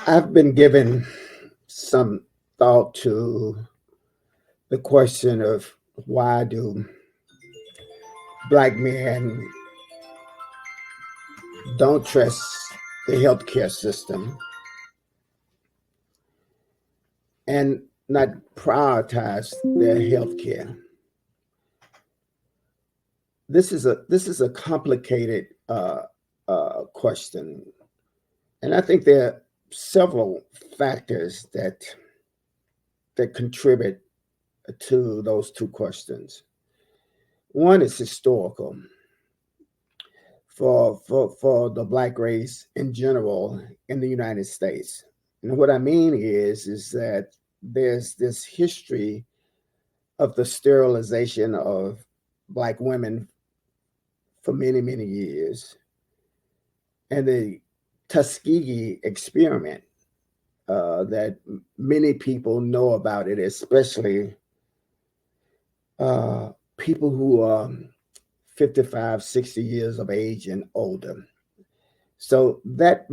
I've been given some thought to the question of why do black men don't trust the healthcare system and not prioritize their healthcare. This is a complicated question, and I think there are several factors that contribute to those two questions. One is historical for the black race in general in the United States. And what I mean is that there's this history of the sterilization of black women for many, many years, and the Tuskegee experiment that many people know about it, especially people who are 55, 60 years of age and older. So that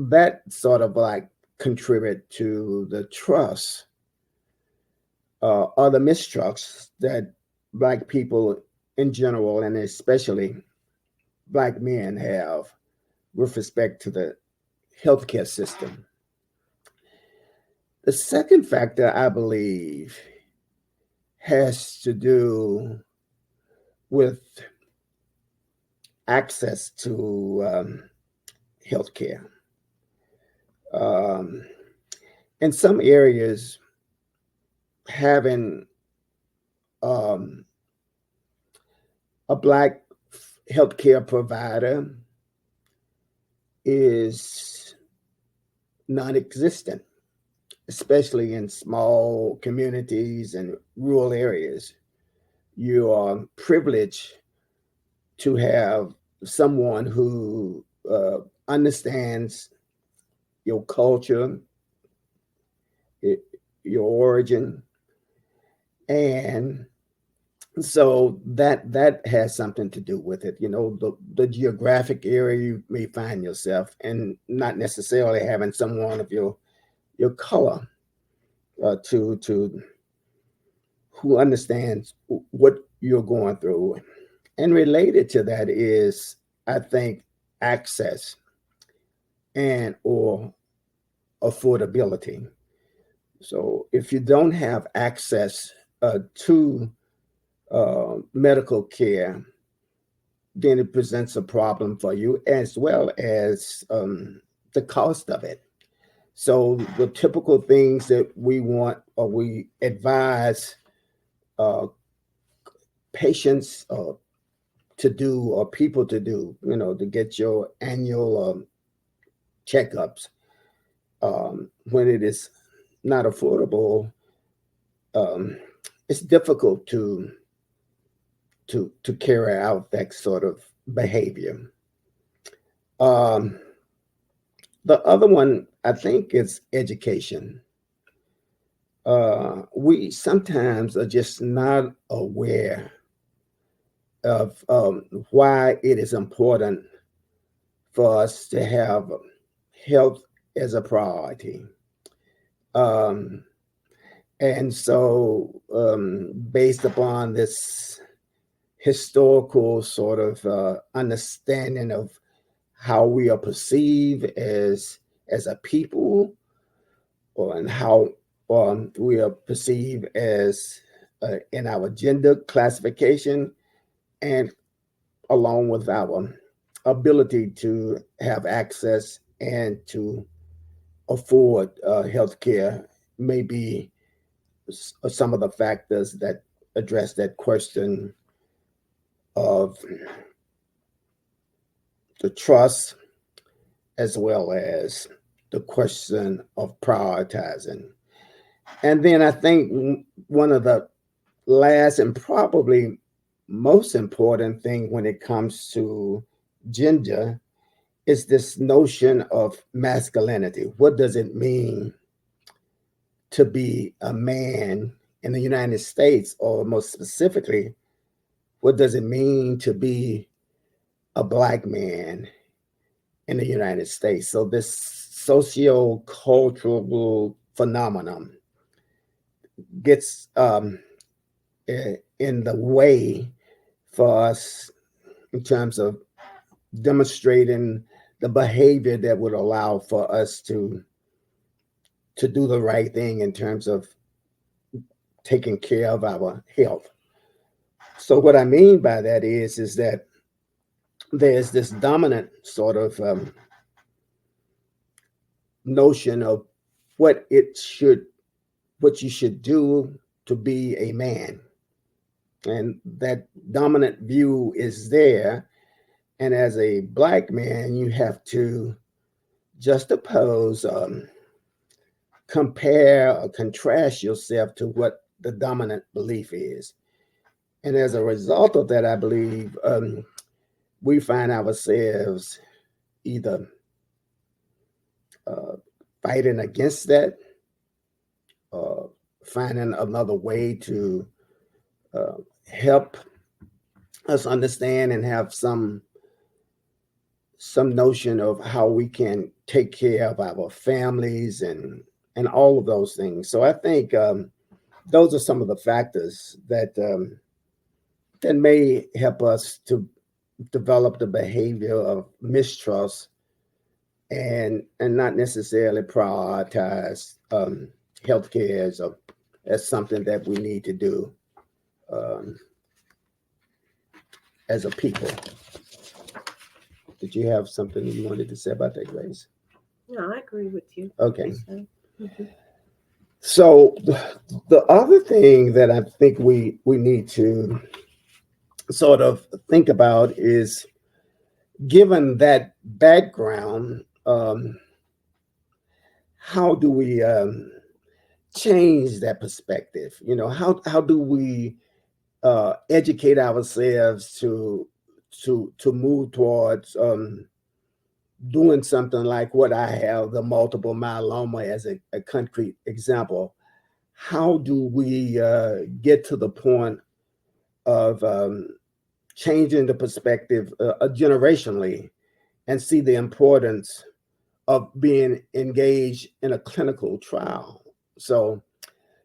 sort of like contribute to the trust or the mistrust that black people in general, and especially black men, have with respect to the healthcare system. The second factor, I believe, has to do with access to healthcare. Um, in some areas, having um, a black healthcare provider is non-existent, especially in small communities and rural areas. You are privileged to have someone who understands your culture, it, your origin, and so that has something to do with it. You know, the geographic area you may find yourself, and not necessarily having someone of your color to who understands what you're going through. And related to that is, I think, access and or affordability. So if you don't have access to medical care, then it presents a problem for you, as well as the cost of it. So the typical things that we want or we advise uh, patients to do, or people to do, to get your annual checkups, when it is not affordable, um, it's difficult to carry out that sort of behavior. Um, the other one, I think, is education. We sometimes are just not aware of why it is important for us to have health as a priority. Um, and so, based upon this historical sort of understanding of how we are perceived as a people, or and how we are perceived as in our gender classification, and along with our ability to have access and to afford health care, may be some of the factors that address that question of the trust, as well as the question of prioritizing. And then I think one of the last and probably most important thing when it comes to gender is this notion of masculinity. What does it mean to be a man in the United States, or most specifically, what does it mean to be a black man in the United States? So this socio-cultural phenomenon gets in the way for us in terms of demonstrating the behavior that would allow for us to do the right thing in terms of taking care of our health. So what I mean by that is that there's this dominant sort of notion of what it should, what you should do to be a man, and that dominant view is there. And as a Black man, you have to just oppose, compare, or contrast yourself to what the dominant belief is. And as a result of that, I believe we find ourselves either fighting against that, finding another way to help us understand and have some notion of how we can take care of our families and all of those things. So I think those are some of the factors that that may help us to develop the behavior of mistrust and not necessarily prioritize healthcare as something that we need to do um, as a people. Did you have something you wanted to say about that, Grace? No, I agree with you. Okay. Mhm. So the other thing that I think we need to sort of think about is, given that background, how do we change that perspective? You know, how do we educate ourselves to move towards doing something like what I have, the multiple myeloma, as a concrete example? How do we get to the point of changing the perspective generationally and see the importance of being engaged in a clinical trial? So,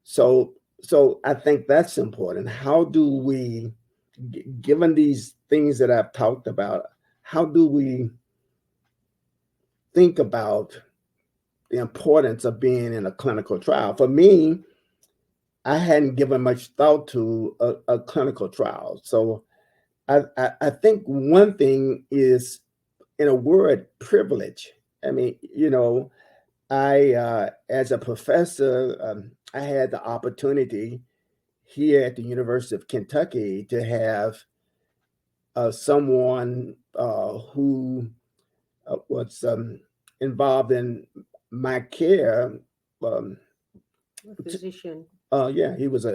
so, so I think that's important. How do we, given these things that I've talked about, how do we think about the importance of being in a clinical trial? For me, I hadn't given much thought to a clinical trial. So I think one thing is, in a word, privilege. I mean, you know, as a professor, I had the opportunity here at the University of Kentucky to have someone who was involved in my care. Um, A physician, yeah, he was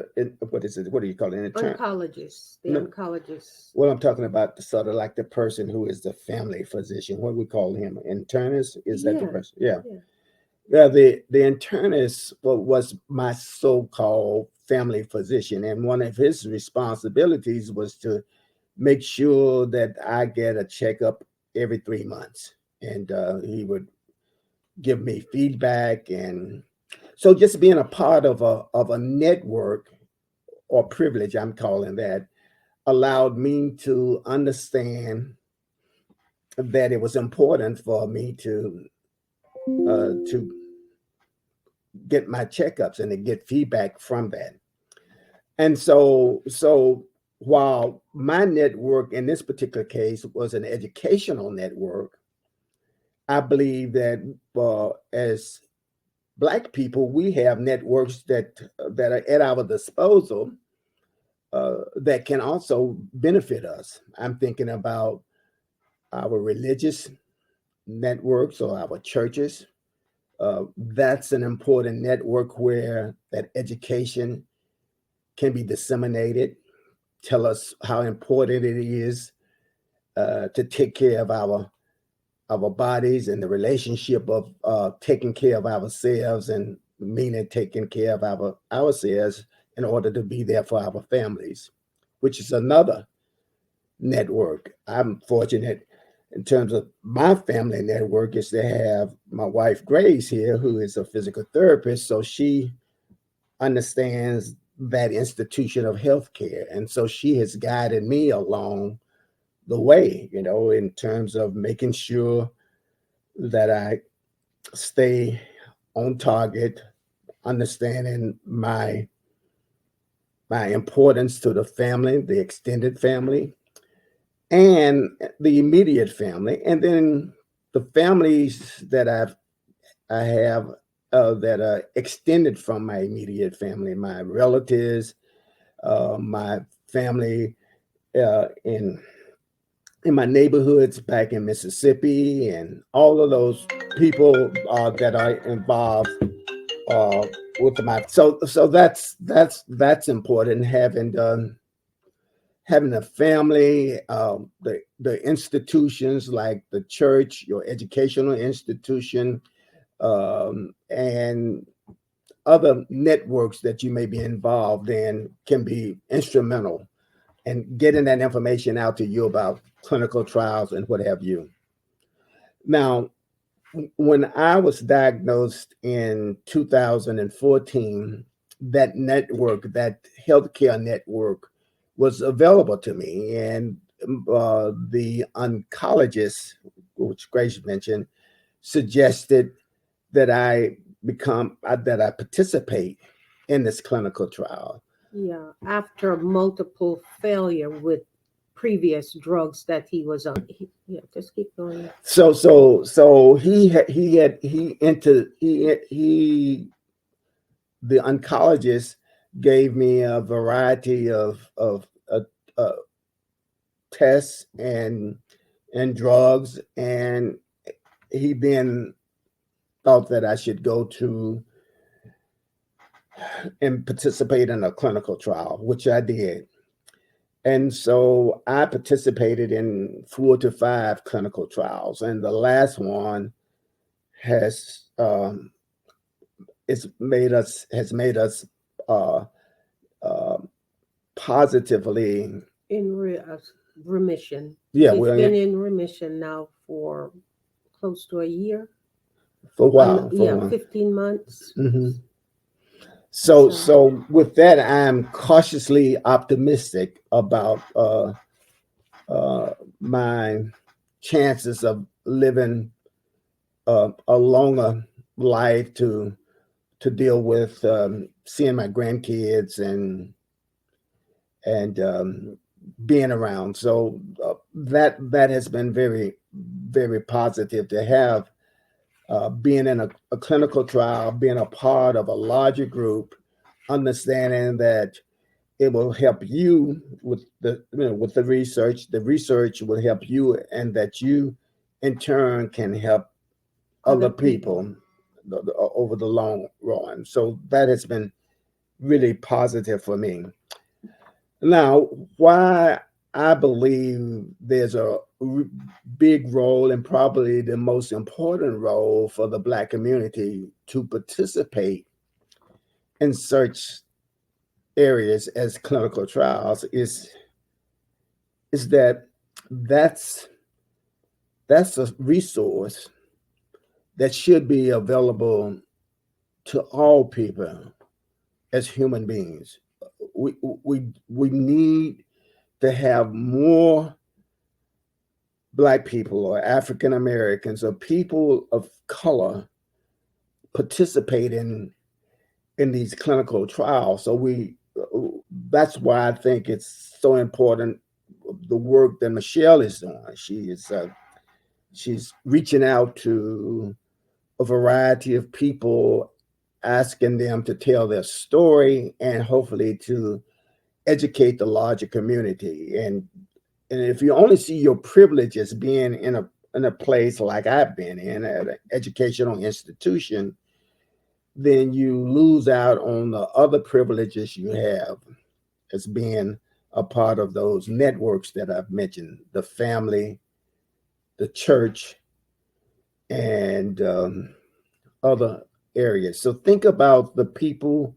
what is it? What do you call it? An intern? oncologist, the No, oncologist. well, I'm talking about the sort of like the person who is the family physician. What we call him, internist? Is that the Yeah, person? Yeah. yeah. Yeah, the internist was my so-called family physician, and one of his responsibilities was to make sure that I get a checkup every 3 months, and he would give me feedback. And so just being a part of a network, or privilege, I'm calling that, allowed me to understand that it was important for me to get my checkups and to get feedback from that. And so while my network in this particular case was an educational network, I believe that as Black people, we have networks that are at our disposal that can also benefit us. I'm thinking about our religious networks or our churches. That's an important network where that education can be disseminated, tell us how important it is to take care of our bodies, and the relationship of taking care of ourselves, and meaning taking care of ourselves in order to be there for our families, which is another network. I'm fortunate in terms of my family network is to have my wife Grace here, who is a physical therapist. So she understands that institution of healthcare. And so she has guided me along the way, in terms of making sure that I stay on target, understanding my importance to the family, the extended family, and the immediate family, and then the families that I have that are extended from my immediate family, my relatives, my family in my neighborhoods back in Mississippi, and all of those people that are involved uh, with my so that's important, having a family, the institutions like the church, your educational institution, and other networks that you may be involved in can be instrumental in getting that information out to you about clinical trials and what have you. Now, when I was diagnosed in 2014, that network, that healthcare network, was available to me, and the oncologist, which Grace mentioned, suggested that I participate in this clinical trial. Yeah, after multiple failure with previous drugs that he was on. Yeah, just keep going. So he entered he the oncologist gave me a variety of uh, tests and drugs, and he then thought that I should go to and participate in a clinical trial, which I did. And so I participated in 4 to 5 clinical trials, and the last one has has made us uh, uh, positively. In remission. Yeah, He's we're been in in remission now for close to a year. for a while. For a Yeah, while. 15 months. Hmm. So So, so with that, I'm cautiously optimistic about uh, my chances of living a longer life to deal with seeing my grandkids and being around. So that has been very very positive to have, being in a clinical trial, being a part of a larger group, understanding that it will help you with with the research. The research will help you, and that you, in turn, can help other other people. people over the long run. So that has been really positive for me. Now, why I believe there's a big role, and probably the most important role, for the Black community to participate in such areas as clinical trials is that that's that's a resource that should be available to all people as human beings. We need to have more Black people or African Americans or people of color participate in these clinical trials. So that's why I think it's so important, the work that Michelle is doing. She's reaching out to a variety of people, asking them to tell their story and hopefully to educate the larger community. And if you only see your privilege as being in a place like I've been in, at an educational institution, then you lose out on the other privileges you have as being a part of those networks that I've mentioned: the family, the church, and other areas. So think about the people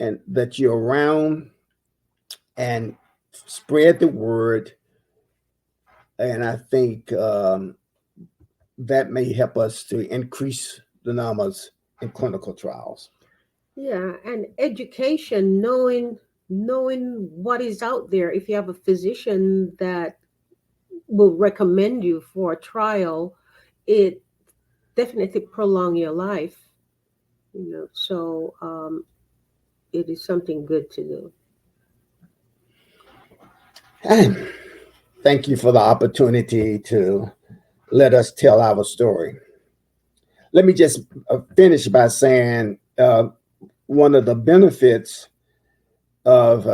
and that you're around, and spread the word, And I think that may help us to increase the numbers in clinical trials. Yeah, and education, knowing what is out there. If you have a physician that will recommend you for a trial, it definitely prolong your life. So it is something good to do. And thank you for the opportunity to let us tell our story. Let me just finish by saying one of the benefits of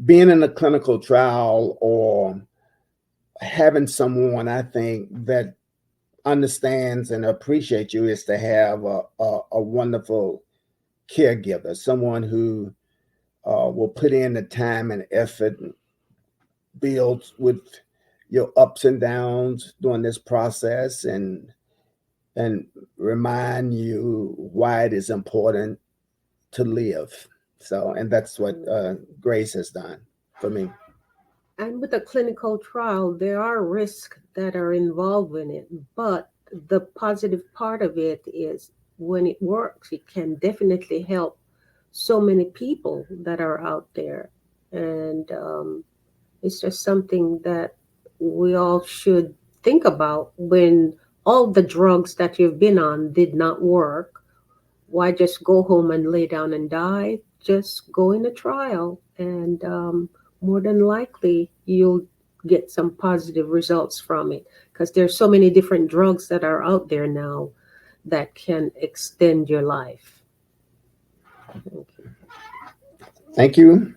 being in a clinical trial or having someone, I think, that understands and appreciates you is to have a wonderful caregiver, someone who will put in the time and effort, and builds with your ups and downs during this process, and remind you why it is important to live. So, and that's what Grace has done for me. And with a clinical trial, there are risks that are involved in it, but the positive part of it is when it works, it can definitely help so many people that are out there. And it's just something that we all should think about when all the drugs that you've been on did not work. Why just go home and lay down and die? Just go in a trial, and more than likely you'll get some positive results from it, because there's so many different drugs that are out there now that can extend your life. Thank you. Thank you.